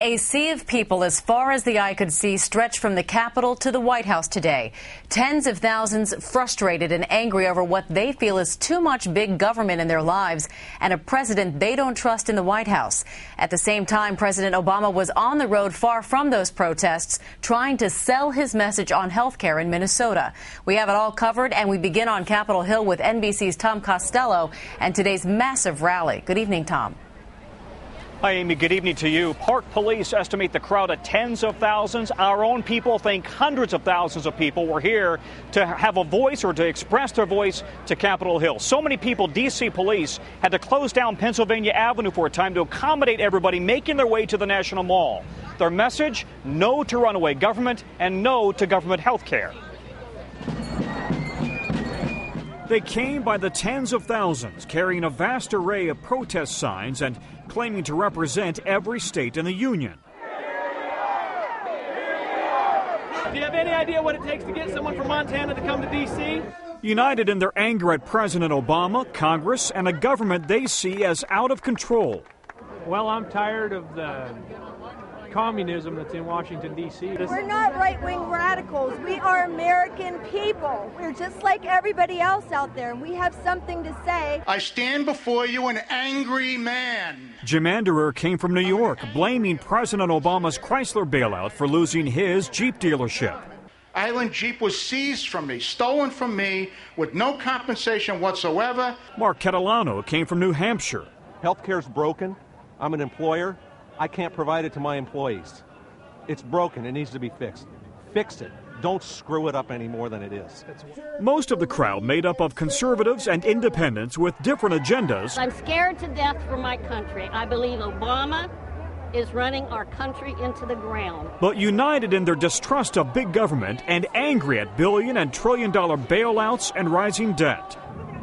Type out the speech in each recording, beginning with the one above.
A sea of people as far as the eye could see stretched from the Capitol to the White House today. Tens of thousands frustrated and angry over what they feel is too much big government in their lives and a president they don't trust in the White House. At the same time, President Obama was on the road far from those protests, trying to sell his message on health care in Minnesota. We have it all covered, and we begin on Capitol Hill with NBC's Tom Costello and today's massive rally. Good evening, Tom. Hi, Amy. Good evening to you. Park police estimate the crowd at tens of thousands. Our own people think hundreds of thousands of people were here to have a voice or to express their voice to Capitol Hill. So many people, D.C. police had to close down Pennsylvania Avenue for a time to accommodate everybody making their way to the National Mall. Their message, no to runaway government and no to government health care. They came by the tens of thousands, carrying a vast array of protest signs and claiming to represent every state in the union. Do you have any idea what it takes to get someone from Montana to come to D.C.? United in their anger at President Obama, Congress, and a government they see as out of control. Well, I'm tired of the communism that's in Washington, D.C. We're not right-wing radicals. We are American people. We're just like everybody else out there, and we have something to say. I stand before you an angry man. Jim Anderer came from New York, blaming President Obama's Chrysler bailout for losing his Jeep dealership. Island Jeep was seized from me, stolen from me, with no compensation whatsoever. Mark Catalano came from New Hampshire. Healthcare's broken. I'm an employer. I can't provide it to my employees. It's broken. It needs to be fixed. Fix it. Don't screw it up any more than it is. Most of the crowd made up of conservatives and independents with different agendas. I'm scared to death for my country. I believe Obama is running our country into the ground. But united in their distrust of big government and angry at billion and trillion-dollar bailouts and rising debt.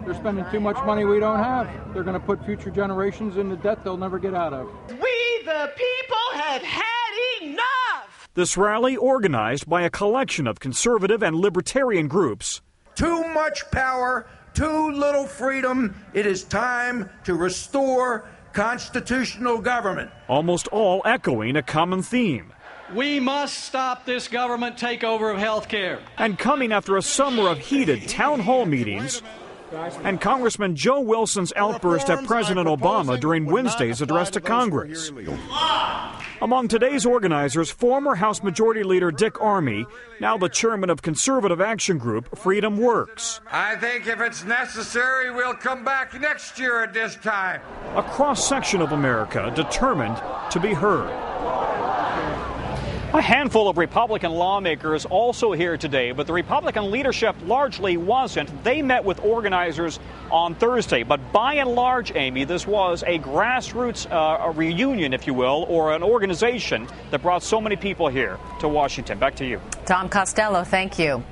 They're spending too much money we don't have. They're going to put future generations into debt they'll never get out of. We, the people, have had enough! This rally, organized by a collection of conservative and libertarian groups. Too much power, too little freedom. It is time to restore constitutional government. Almost all echoing a common theme. We must stop this government takeover of health care. And coming after a summer of heated town hall meetings and Congressman Joe Wilson's outburst at President Obama during Wednesday's address to Congress. Among today's organizers, former House Majority Leader Dick Armey, now the chairman of conservative action group Freedom Works. I think if it's necessary, we'll come back next year at this time. A cross-section of America determined to be heard. A handful of Republican lawmakers also here today, but the Republican leadership largely wasn't. They met with organizers on Thursday, but by and large, Amy, this was a grassroots a reunion, if you will, or an organization that brought so many people here to Washington. Back to you. Tom Costello, thank you.